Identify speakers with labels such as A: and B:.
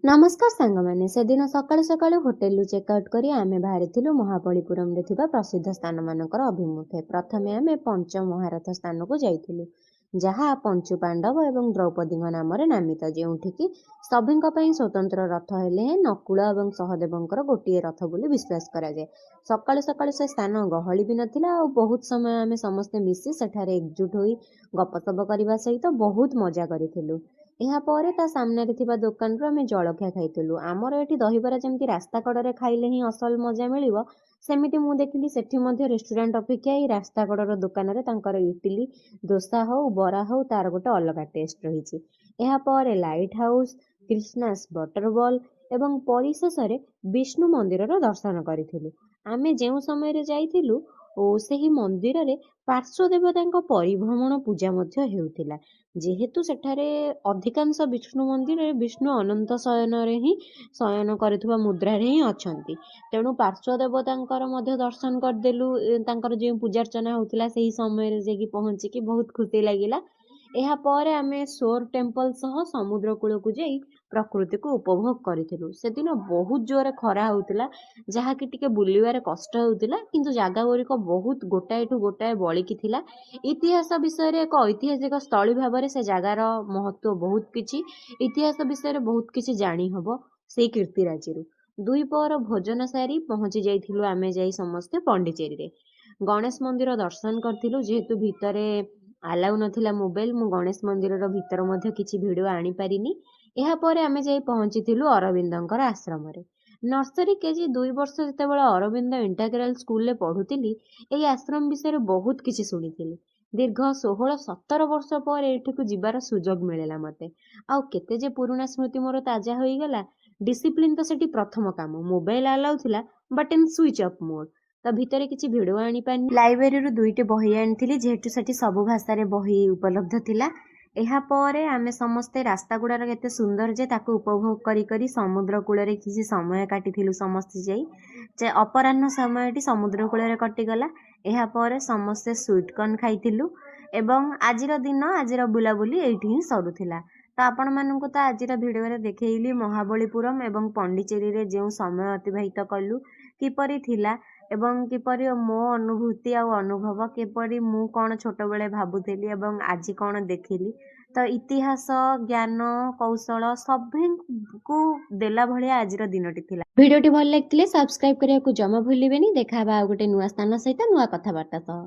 A: नमस्कार सांगमाने से दिन सकाळु सकाळु होटेल चेकआउट करी आमे बाहरी महाबलीपुरम रे थिबा प्रसिद्ध स्थान मानकर अभिमुखे प्रथमे आमे पंच महारथ स्थान को जाइथिलु जहा पंचु पांडव एवं द्रौपदी नाम नामित जेउठिकी सभी स्वतंत्र रथ हेले नकुल और सहदेवंकर गोटे रथ बोली विश्वास करा जाए। सकाळु सकाळु से स्थान गहली भी नथिला और बहुत समय आमे समस्ते मिसी सेठारे एकजुट होई गपसप करबा सहित बहुत मजा करिथिलु। यापर ता सामने थिबा दुकान रो आमे जलखिया खाइथिलु। आमर एठी दहीबरा जेमती रास्ता कड़े खाइले ही असल मजा मिलिबो सेमिति मु देखिली सेठी मध्य रेस्टोरेंट अपेक्षा ही रास्ता कड़र दुकान रे तांकर इडली डोसा हो बरा हो तार गोटे अलग टेस्ट रही। यापर लाइट हाउस कृष्णास वाटरबॉल एवं परिशेष विष्णु मंदिर दर्शन करिथिलु। आमे जेउ समय रे जाइथिलु ସେହି ମନ୍ଦିରରେ ପାର୍ଶ୍ୱ ଦେବତାଙ୍କ ପରିଭ୍ରମଣ ପୂଜା ମଧ୍ୟ ହେଉଥିଲା। ଯେହେତୁ ସେଠାରେ ଅଧିକାଂଶ ବିଷ୍ଣୁ ମନ୍ଦିରରେ ବିଷ୍ଣୁ ଅନନ୍ତ ଶୟନରେ ହିଁ ଶୟନ କରୁଥିବା ମୁଦ୍ରାରେ ହିଁ ଅଛନ୍ତି, ତେଣୁ ପାର୍ଶ୍ୱ ଦେବତାଙ୍କର ମଧ୍ୟ ଦର୍ଶନ କରିଦେଲୁ। ତାଙ୍କର ଯେଉଁ ପୂଜାର୍ଚ୍ଚନା ହେଉଥିଲା ସେହି ସମୟରେ ଯାଇକି ପହଞ୍ଚିକି ବହୁତ ଖୁସି ଲାଗିଲା। ଏହାପରେ ଆମେ ସୋର ଟେମ୍ପଲ ସହ ସମୁଦ୍ର କୂଳକୁ ଯାଇ ପ୍ରକୃତିକୁ ଉପଭୋଗ କରିଥିଲୁ। ସେଦିନ ବହୁତ ଜୋରରେ ଖରା ହେଉଥିଲା, ଯାହାକି ଟିକେ ବୁଲିବାରେ କଷ୍ଟ ହେଉଥିଲା, କିନ୍ତୁ ଜାଗା ଗୁଡ଼ିକ ବହୁତ ଗୋଟାଏଠୁ ଗୋଟାଏ ବଳିକି ଥିଲା। ଇତିହାସ ବିଷୟରେ ଏକ ଐତିହାସିକ ସ୍ଥଳୀ ଭାବରେ ସେ ଜାଗାର ମହତ୍ତ୍ୱ ବହୁତ କିଛି, ଇତିହାସ ବିଷୟରେ ବହୁତ କିଛି ଜାଣି ହବ ସେଇ କୀର୍ତ୍ତିରାଜିରୁ। ଦୁଇପହର ଭୋଜନ ସାରି ପହଞ୍ଚି ଯାଇଥିଲୁ ଆମେ ଯାଇ ସମସ୍ତେ ପଣ୍ଡିଚେରୀରେ। ଗଣେଶ ମନ୍ଦିର ଦର୍ଶନ କରିଥିଲୁ। ଯେହେତୁ ଭିତରେ ଆଲାଉ ନଥିଲା ମୋବାଇଲ, ମୁଁ ଗଣେଶ ମନ୍ଦିରର ଭିତର ମଧ୍ୟ କିଛି ଭିଡ଼ିଓ ଆଣିପାରିନି। ଏହାପରେ ଆମେ ଯାଇ ପହଞ୍ଚିଥିଲୁ ଅରବିନ୍ଦଙ୍କର ଆଶ୍ରମରେ। ନର୍ସରୀ କେଜି 2 ବର୍ଷ ଯେତେବେଳେ ଅରବିନ୍ଦ ଇଣ୍ଟାଗ୍ରାଲ ସ୍କୁଲରେ ପଢୁଥିଲି, ଏହି ଆଶ୍ରମ ବିଷୟରେ ବହୁତ କିଛି ଶୁଣିଥିଲି। ଦୀର୍ଘ 16-17 ବର୍ଷ ପରେ ଏଠିକୁ ଯିବାର ସୁଯୋଗ ମିଳିଲା ମତେ। ଆଉ କେତେ ଯେ ପୁରୁଣା ସ୍ମୃତି ମୋର ତାଜା ହୋଇଗଲା। ଡିସିପ୍ଲିନ ତ ସେଠି ପ୍ରଥମ କାମ। ମୋବାଇଲ ଆଲାଉ ଥିଲା but in switch off mode. ତ ଭିତରେ କିଛି ଭିଡ଼ିଓ ଆଣିପାରିନି। ଲାଇବ୍ରେରୀରୁ 2ଟି ବହି ଆଣିଥିଲି, ଯେହେତୁ ସେଠି ସବୁ ଭାଷାରେ ବହି ଉପଲବ୍ଧ ଥିଲା। ଏହାପରେ ଆମେ ସମସ୍ତେ ରାସ୍ତା ଗୁଡ଼ାର କେତେ ସୁନ୍ଦର ଯେ ତାକୁ ଉପଭୋଗ କରି କରି ସମୁଦ୍ର କୂଳରେ କିଛି ସମୟ କାଟିଥିଲୁ ସମସ୍ତେ ଯାଇ। ଅପରାହ୍ନ ସମୟଟି ସମୁଦ୍ର କୂଳରେ କଟିଗଲା। ଏହାପରେ ସମସ୍ତେ ସୁଇଟକର୍ନ ଖାଇଥିଲୁ ଏବଂ ଆଜିର ଦିନ ଆଜିର ବୁଲାବୁଲି ଏଇଠି ହିଁ ସରୁଥିଲା। ତ ଆପଣମାନଙ୍କୁ ତ ଆଜିର ଭିଡ଼ିଓରେ ଦେଖେଇଲି ମହାବଳୀପୁରମ ଏବଂ ପଣ୍ଡିଚେରୀରେ ଯେଉଁ ସମୟ ଅତିବାହିତ କଲୁ କିପରି ଥିଲା ଏବଂ କିପରି ମୋ ଅନୁଭୂତି ଆଉ ଅନୁଭବ, କିପରି ମୁଁ କ'ଣ ଛୋଟବେଳେ ଭାବୁଥିଲି ଏବଂ ଆଜି କ'ଣ ଦେଖିଲି। ତ ଇତିହାସ ଜ୍ଞାନ କୌଶଳ ସଭିଙ୍କୁ ଦେଲା ଭଳିଆ ଆଜିର ଦିନଟି ଥିଲା। ଭିଡ଼ିଓଟି ଭଲ ଲାଗିଥିଲେ ସବସ୍କ୍ରାଇବ୍ କରିବାକୁ ଜମା ଭୁଲିବେନି। ଦେଖା ହେବା ଆଉ ଗୋଟେ ନୂଆ ସ୍ଥାନ ସହିତ ନୂଆ କଥାବାର୍ତ୍ତା ସହ।